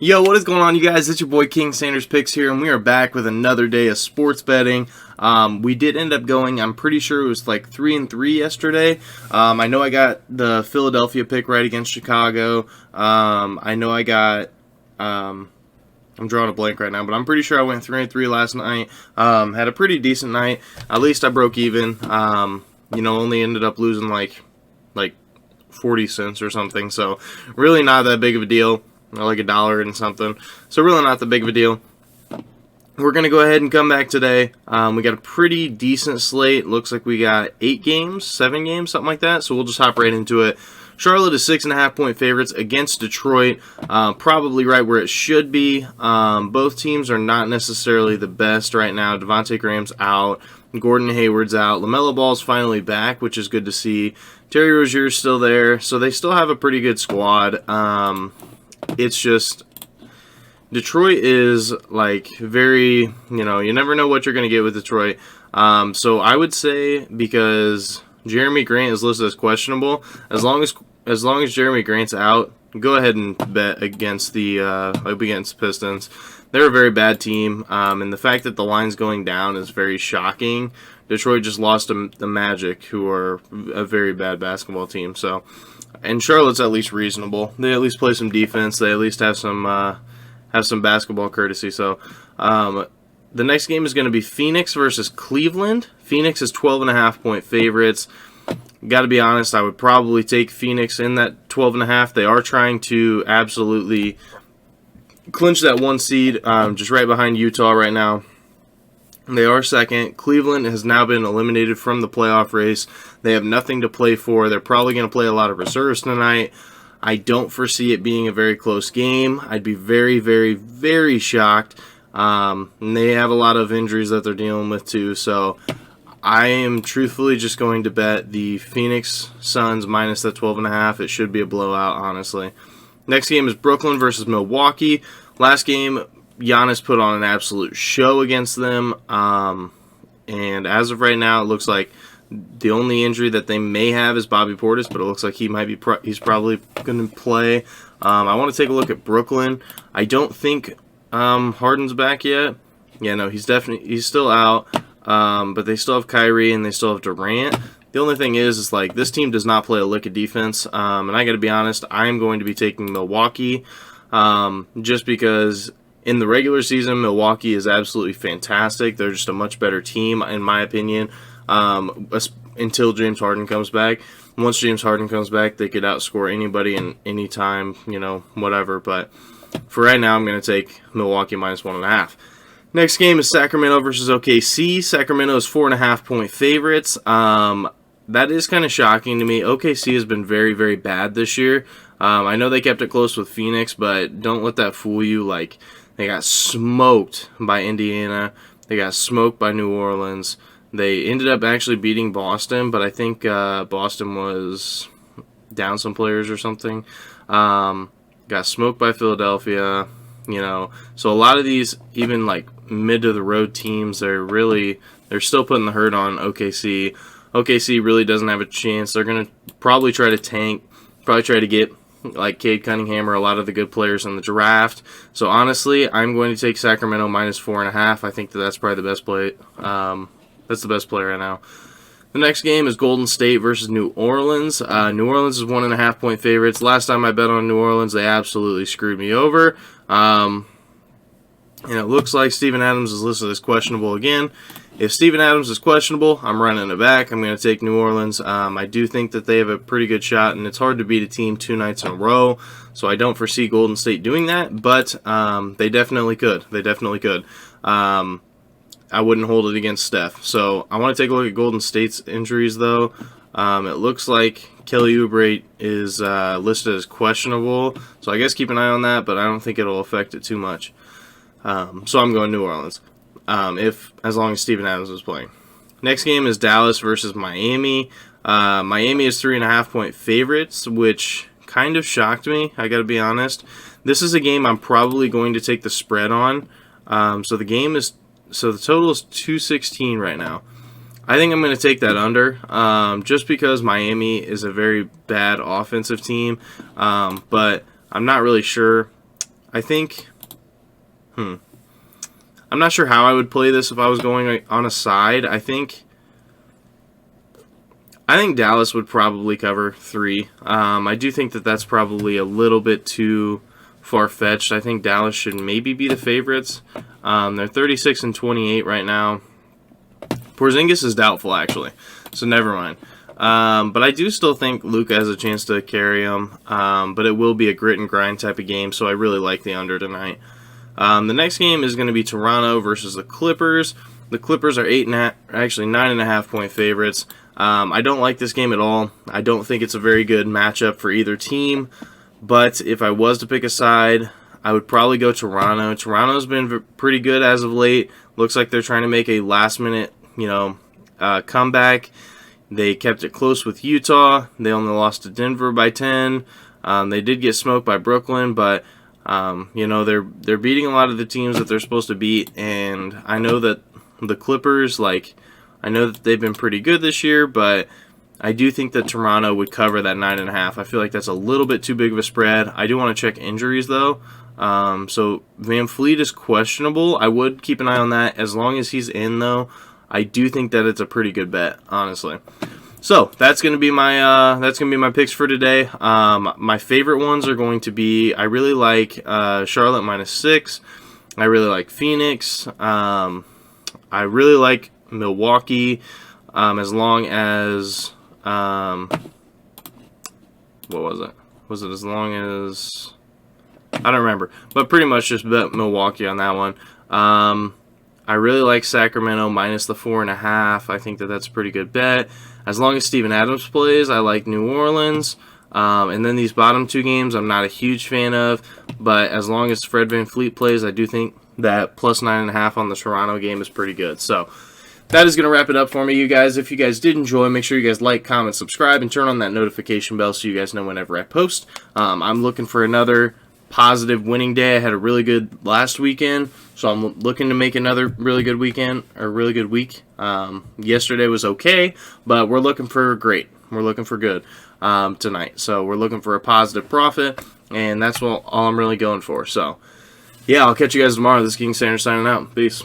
Yo, what is going on, you guys? It's your boy King Sanders Picks here, and we are back with another day of sports betting. We did end up going, I'm pretty sure it was like 3-3 yesterday. I know I got the Philadelphia pick right against Chicago. I know I got, I'm drawing a blank right now, but I'm pretty sure I went 3-3 last night. Had a pretty decent night. At least I broke even. Only ended up losing like 40 cents or something, so really not that big of a deal. Like $1 and something. So really not that big of a deal. We're going to go ahead and come back today. We got a pretty decent slate. Looks like we got 7 games, something like that. So we'll just hop right into it. Charlotte is 6.5-point favorites against Detroit. Probably right where it should be. Both teams are not necessarily the best right now. Devontae Graham's out. Gordon Hayward's out. LaMelo Ball's finally back, which is good to see. Terry Rozier's still there. So they still have a pretty good squad. It's just Detroit is like very, you never know what you're going to get with Detroit. So I would say, because Jeremy Grant is listed as questionable, as long as Jeremy Grant's out, go ahead and bet against the Pistons. They're a very bad team, and the fact that the line's going down is very shocking. Detroit just lost to the Magic, who are a very bad basketball team. So. And Charlotte's at least reasonable. They at least play some defense. They at least have some basketball courtesy. So the next game is going to be Phoenix versus Cleveland. Phoenix is 12.5-point favorites. Got to be honest, I would probably take Phoenix in that 12.5. They are trying to absolutely clinch that 1 seed, just right behind Utah right now. They are second. Cleveland has now been eliminated from the playoff race. They have nothing to play for. They're probably going to play a lot of reserves tonight. I don't foresee it being a very close game. I'd be very, very, very shocked. And they have a lot of injuries that they're dealing with too. So I am truthfully just going to bet the Phoenix Suns minus that 12.5. It should be a blowout, honestly. Next game is Brooklyn versus Milwaukee. Last game, Giannis put on an absolute show against them, and as of right now, it looks like the only injury that they may have is Bobby Portis, but it looks like he might be he's probably going to play. I want to take a look at Brooklyn. I don't think Harden's back yet. Yeah, no, he's still out, but they still have Kyrie and they still have Durant. The only thing is like this team does not play a lick of defense, and I got to be honest, I am going to be taking Milwaukee, just because. In the regular season, Milwaukee is absolutely fantastic. They're just a much better team, in my opinion, until James Harden comes back. Once James Harden comes back, they could outscore anybody in any time, whatever. But for right now, I'm going to take Milwaukee minus 1.5. Next game is Sacramento versus OKC. Sacramento is 4.5-point favorites. That is kind of shocking to me. OKC has been very, very bad this year. I know they kept it close with Phoenix, but don't let that fool you. Like, they got smoked by Indiana. They got smoked by New Orleans. They ended up actually beating Boston, but I think Boston was down some players or something. Got smoked by Philadelphia. So a lot of these, even like mid to the road teams, they're still putting the hurt on OKC. OKC really doesn't have a chance. They're gonna probably try to tank. Probably try to get like Cade Cunningham or a lot of the good players in the draft. So honestly, I'm going to take Sacramento minus 4.5. I think that's probably the best play. That's the best play right now. The next game is Golden State versus New Orleans. New Orleans is 1.5-point favorites. Last time I bet on New Orleans, they absolutely screwed me over. And it looks like Steven Adams is listed as questionable again. If Steven Adams is questionable, I'm running it back. I'm going to take New Orleans. I do think that they have a pretty good shot, and it's hard to beat a team 2 nights in a row, so I don't foresee Golden State doing that, but they definitely could. They definitely could. I wouldn't hold it against Steph. So I want to take a look at Golden State's injuries, though. It looks like Kelly Oubre is listed as questionable, so I guess keep an eye on that, but I don't think it'll affect it too much. So I'm going New Orleans. As long as Steven Adams is playing. Next game is Dallas versus Miami. Miami is 3.5-point favorites, which kind of shocked me, I gotta be honest. This is a game I'm probably going to take the spread on. So the total is 216 right now. I think I'm going to take that under, just because Miami is a very bad offensive team, but I'm not really sure. I think, I'm not sure how I would play this if I was going on a side. I think Dallas would probably cover 3. I do think that that's probably a little bit too far-fetched. I think Dallas should maybe be the favorites. They're 36-28 right now. Porzingis is doubtful, actually, so never mind. But I do still think Luka has a chance to carry him, but it will be a grit and grind type of game, so I really like the under tonight. The next game is going to be Toronto versus the Clippers. The Clippers are 9.5 point favorites. I don't like this game at all. I don't think it's a very good matchup for either team, but if I was to pick a side, I would probably go Toronto. Toronto's been pretty good as of late. Looks like they're trying to make a last-minute, comeback. They kept it close with Utah. They only lost to Denver by 10. They did get smoked by Brooklyn, but they're beating a lot of the teams that they're supposed to beat. And I know that the Clippers, I know that they've been pretty good this year, but I do think that Toronto would cover that 9.5. I feel like that's a little bit too big of a spread. I do want to check injuries though. So Van Fleet is questionable. I would keep an eye on that. As long as he's in though, I do think that it's a pretty good bet, honestly. So that's gonna be my picks for today. My favorite ones are going to be, I really like Charlotte -6. I really like Phoenix. I really like Milwaukee. As long as what was it? Was it as long as, I don't remember, but pretty much just bet Milwaukee on that one. I really like Sacramento minus the 4.5. I think that that's a pretty good bet. As long as Steven Adams plays, I like New Orleans. And then these bottom 2 games, I'm not a huge fan of. But as long as Fred VanVleet plays, I do think that plus 9.5 on the Toronto game is pretty good. So that is going to wrap it up for me, you guys. If you guys did enjoy, make sure you guys like, comment, subscribe, and turn on that notification bell so you guys know whenever I post. I'm looking for another positive winning day. I had a really good last weekend, so I'm looking to make another really good weekend, or really good week. Yesterday was okay, but we're looking for great. We're looking for good tonight. So we're looking for a positive profit, and that's all I'm really going for. So, yeah, I'll catch you guys tomorrow. This is King Sanders signing out. Peace.